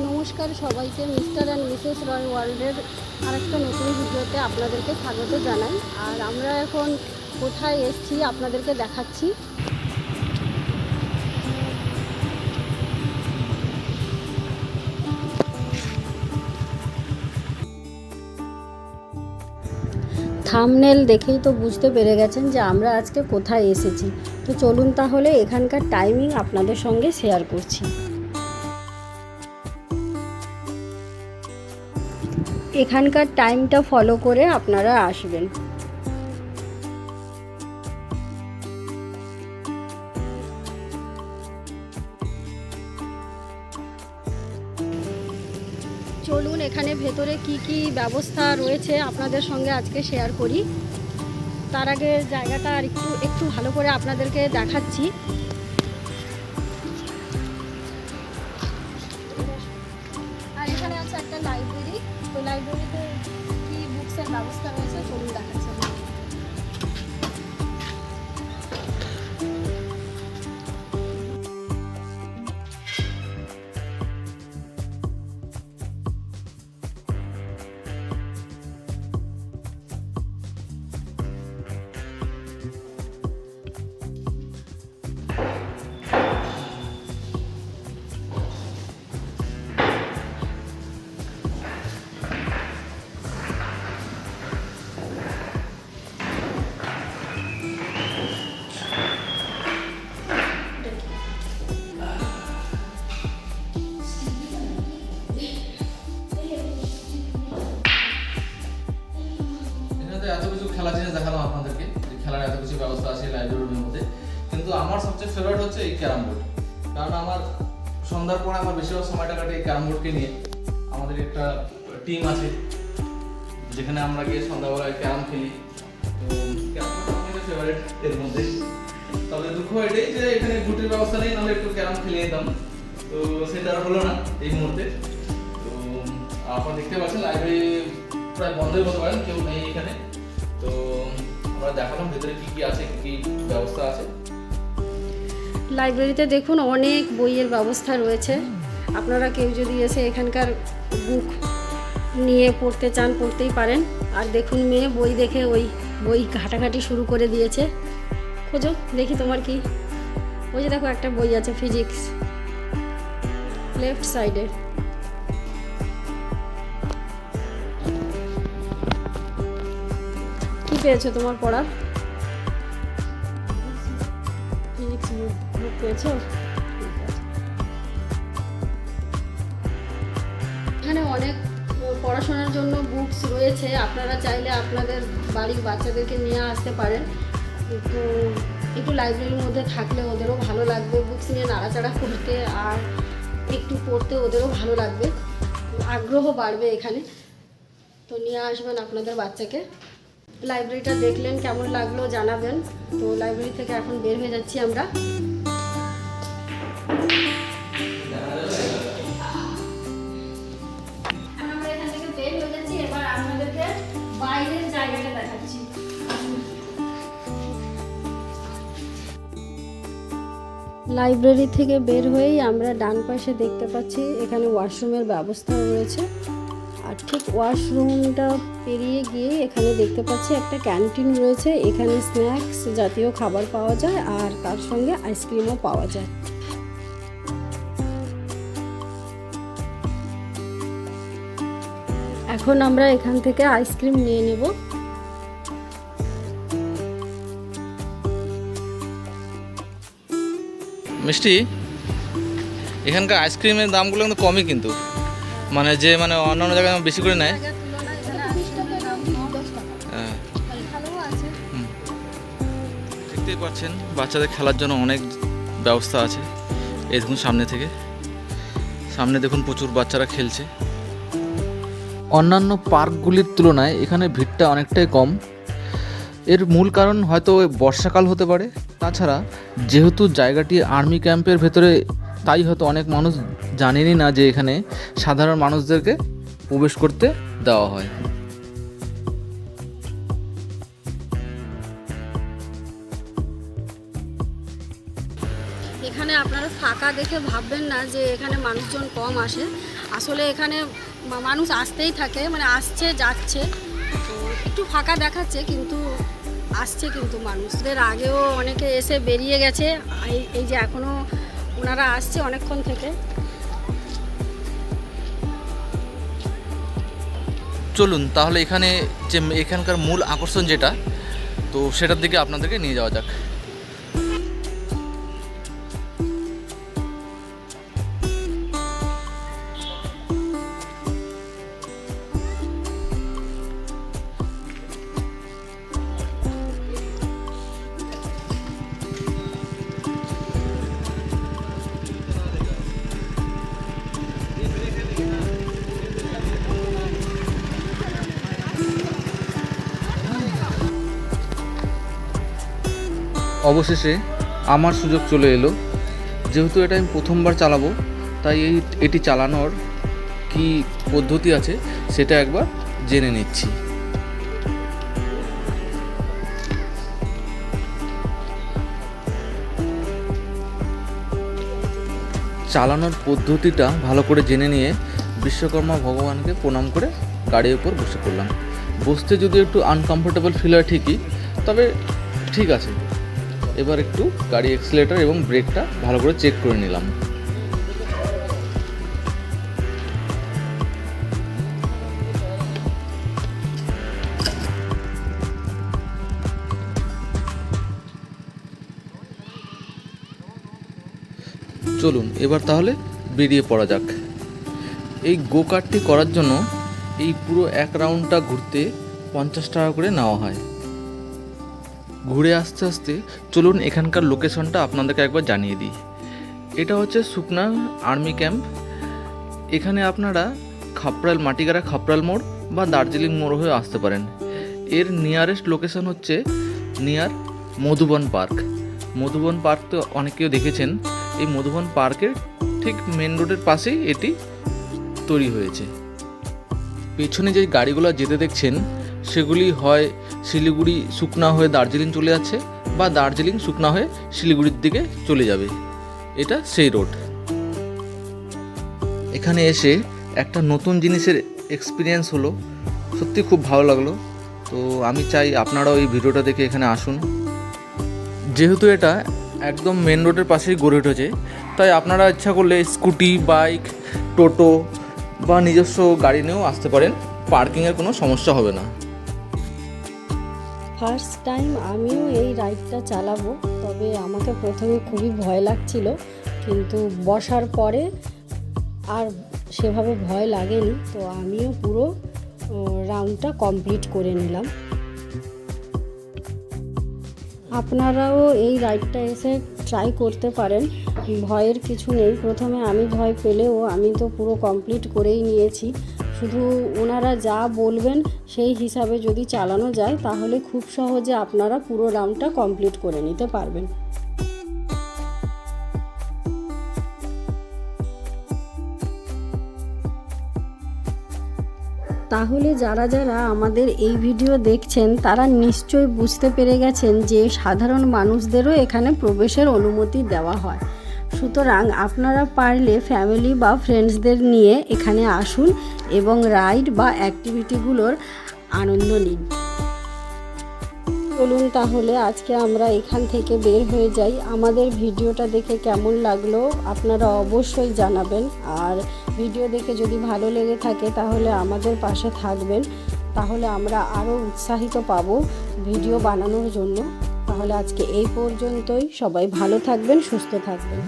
নমস্কার সবাইকে, mister and Mrs রয় ওয়ার্ল্ডের আরেকটা নতুন ভিডিওতে আপনাদেরকে স্বাগত জানাই। আর আমরা এখন কোথায় এসেছি আপনাদেরকে দেখাচ্ছি। থাম্বনেল দেখেই তো বুঝতে পেরে গেছেন যে আমরা আজকে কোথায় এসেছি। তো চলুন তাহলে এখানকার টাইমিং আপনাদের সঙ্গে শেয়ার করছি। এখানকার টাইমটা ফলো করে আপনারা আসবেন। চলুন এখানে ভেতরে কি কি ব্যবস্থা রয়েছে আপনাদের সঙ্গে আজকে শেয়ার করি। তার আগে জায়গাটা আর একটু ভালো করে আপনাদেরকে দেখাচ্ছি। আর এখানে আছে একটা লাইব্রেরি। তো লাইব্রেরিতে কি বুকসের ব্যবস্থা রয়েছে চলুন দেখাচ্ছি। এত কিছু খেলা জিনিস দেখালাম আপনাদেরকে, খেলার এত কিছু ব্যবস্থা আছে লাইব্রেরির মধ্যে, কিন্তু আমার সবচেয়ে ফেভারিট হচ্ছে এই ক্যারাম বোর্ড। কারণ আমার সন্ধ্যার পরে আমার বেশিরভাগ সময়টা কাটে এই ক্যারাম বোর্ডকে নিয়ে। আমাদের একটা টিম আছে যেখানে আমরা গিয়ে সন্ধ্যাবেলায় ক্যারাম খেলি। তো ক্যারাম বোর্ড আমার ফেভারিট এর মধ্যে। তবে দুঃখ এটাই যে এখানে গুটির ব্যবস্থা নেই, নাহলে একটু ক্যারাম খেলে নিতাম। তো সেটা আর হলো না এই মুহূর্তে। তো আপনারা দেখতে পাচ্ছেন লাইব্রেরি প্রায় বন্ধই বলতে পারেন, কেউ নেই এখানে। তো আমরা দেখালাম ভেতরে কি কি আছে, কি কি ব্যবস্থা আছে। লাইব্রেরিতে দেখুন অনেক বইয়ের ব্যবস্থা রয়েছে। আপনারা কেউ যদি এসে এখানকার বুক নিয়ে পড়তে চান পড়তেই পারেন। আর দেখুন মেয়ে বই দেখে ওই বই ঘাটাঘাটি শুরু করে দিয়েছে। খোঁজো দেখি তোমার কি। ওই যে দেখো একটা বই আছে ফিজিক্স, লেফট সাইডে। কি পেয়েছো তোমার পড়ার? ফিজিক্স বুক পেয়েছো? এখানে অনেক পড়াশোনার জন্য বুকস রয়েছে। আপনারা চাইলে আপনাদের বাড়ির বাচ্চাদেরকে নিয়ে আসতে পারেন। তো একটু লাইব্রেরির মধ্যে থাকলে ওদেরও ভালো লাগবে, বুকস নিয়ে নাড়াচাড়া করতে আর একটু পড়তে ওদেরও ভালো লাগবে, আগ্রহ বাড়বে এখানে। তো নিয়ে আসবেন আপনাদের বাচ্চাকে। লাইব্রেরিটা দেখলেন, কেমন লাগলো জানাবেন। তো লাইব্রেরি থেকে এখন বের হয়ে যাচ্ছি আমরা। এখান থেকে বের হয়ে যাচ্ছি, এবার আপনাদেরকে বাইরের জায়গাটা দেখাচ্ছি। লাইব্রেরি থেকে বের হয়েই আমরা ডান পাশে দেখতে পাচ্ছি এখানে ওয়াশরুমের ব্যবস্থা রয়েছে। আর ঠিক ওয়াশরুমটা পেরিয়ে গিয়ে এখানে দেখতে পাচ্ছি একটা ক্যান্টিন রয়েছে। এখানে স্ন্যাক্স জাতীয় খাবার পাওয়া যায় আর তার সঙ্গে আইসক্রিমও পাওয়া যায়। এখন আমরা এখান থেকে আইসক্রিম নিয়ে নেব। মিষ্টি, এখানকার আইসক্রিমের দামগুলো কিন্তু কমই, কিন্তু মানে যে মানে অন্যান্য জায়গায় বেশি করে নেয়। দেখতেই পাচ্ছেন বাচ্চাদের খেলার জন্য অনেক ব্যবস্থা আছে। এই দেখুন সামনে দেখুন প্রচুর বাচ্চারা খেলছে। অন্যান্য পার্কগুলির তুলনায় এখানে ভিড়টা অনেকটাই কম। এর মূল কারণ হয়তো বর্ষাকাল হতে পারে। তাছাড়া যেহেতু জায়গাটি আর্মি ক্যাম্পের ভেতরে, তাই হয়তো অনেক মানুষ জানেনই না যে এখানে সাধারণ মানুষদেরকে প্রবেশ করতে দেওয়া হয়। এখানে আপনারা ফাঁকা ফাঁকা দেখে ভাববেন না যে এখানে মানুষজন কম আসে। আসলে এখানে মানুষ আসতেই থাকে, মানে আসছে যাচ্ছে, তো একটু ফাঁকা দেখাচ্ছে কিন্তু আসছে কিন্তু মানুষদের আগেও অনেকে এসে বেরিয়ে গেছে। এই যে এখনও ওনারা আসছে অনেকক্ষণ থেকে। চলুন তাহলে এখানে যে এখানকার মূল আকর্ষণ যেটা, তো সেটার দিকে আপনাদেরকে নিয়ে যাওয়া যাক। অবশেষে আমার সুযোগ চলে এলো। যেহেতু এটা আমি প্রথমবার চালাবো, তাই এটি চালানোর কি পদ্ধতি আছে সেটা একবার জেনে নিচ্ছি। চালানোর পদ্ধতিটা ভালো করে জেনে নিয়ে বিশ্বকর্মা ভগবানকে প্রণাম করে গাড়ির উপর বসে পড়লাম। বসতে যদি একটু আনকমফোর্টেবল ফিল হয় ঠিকই, তবে ঠিক আছে। এবার একটু গাড়ি এক্সিলারেটর এবং ব্রেকটা ভালো করে চেক করে নিলাম। চলুন এবার তাহলে বেরিয়ে পড়া যাক। এই গো কার্টটি করার জন্য এই পুরো এক রাউন্ডটা ঘুরতে 50 টাকা করে নেওয়া হয়। ঘুরে আসতে আসতে চলুন এখানকার লোকেশনটা আপনাদেরকে একবার জানিয়ে দিই। এটা হচ্ছে সুকনা আর্মি ক্যাম্প। এখানে আপনারা মাটিগাড়া খাপড়াল মোড় বা দার্জিলিং মোড় হয়ে আসতে পারেন। এর নিয়ারেস্ট লোকেশন হচ্ছে near Madhuban park. Madhuban park তো অনেকেও দেখেছেন। এই মধুবন পার্কের ঠিক মেন রোডের পাশেই এটি তৈরি হয়েছে। পেছনে যে গাড়িগুলো যেতে দেখছেন সেগুলি হয় শিলিগুড়ি সুকনা হয়ে দার্জিলিং চলে যাচ্ছে, বা দার্জিলিং সুকনা হয়ে শিলিগুড়ির দিকে চলে যাবে। এটা সেই রোড। এখানে এসে একটা নতুন জিনিসের এক্সপিরিয়েন্স হলো, সত্যি খুব ভালো লাগলো। তো আমি চাই আপনারাও এই ভিডিওটা দেখে এখানে আসুন। যেহেতু এটা একদম মেন রোডের পাশেই গড়ে উঠেছে, তাই আপনারা ইচ্ছা করলে স্কুটি, বাইক, টোটো বা নিজস্ব গাড়ি নিয়েও আসতে পারেন। পার্কিংয়ের কোনো সমস্যা হবে না। ফার্স্ট টাইম আমিও এই রাইডটা চালাবো, তবে আমাকে প্রথমে খুবই ভয় লাগছিল, কিন্তু বসার পরে আর সেভাবে ভয় লাগেনি। তো আমিও পুরো রাউন্ডটা কমপ্লিট করে নিলাম। আপনারাও এই রাইডটা এসে ট্রাই করতে পারেন, ভয়ের কিছু নেই। প্রথমে আমি ভয় পেলেও আমি তো পুরো কমপ্লিট করেই নিয়েছি। শুধু ওনারা যা বলবেন সেই হিসাবে যদি চালানো যায় তাহলে খুব সহজে আপনারা পুরো রাউন্ডটা কমপ্লিট করে নিতে পারবেন। তাহলে যারা যারা আমাদের এই ভিডিও দেখছেন তারা নিশ্চয়ই বুঝতে পেরে গেছেন যে সাধারণ মানুষদেরও এখানে প্রবেশের অনুমতি দেওয়া হয়। সুতরাং আপনারা পারলে ফ্যামিলি বা ফ্রেন্ডসদের নিয়ে এখানে আসুন এবং রাইড বা অ্যাক্টিভিটিগুলোর আনন্দ নিন। চলুন তাহলে আজকে আমরা এখান থেকে বের হয়ে যাই। আমাদের ভিডিওটা দেখে কেমন লাগলো আপনারা অবশ্যই জানাবেন, আর ভিডিও দেখে যদি ভালো লেগে থাকে তাহলে আমাদের পাশে থাকবেন, তাহলে আমরা আরও উৎসাহিত পাবো ভিডিও বানানোর জন্য। তাহলে আজকে এই পর্যন্তই। সবাই ভালো থাকবেন, সুস্থ থাকবেন।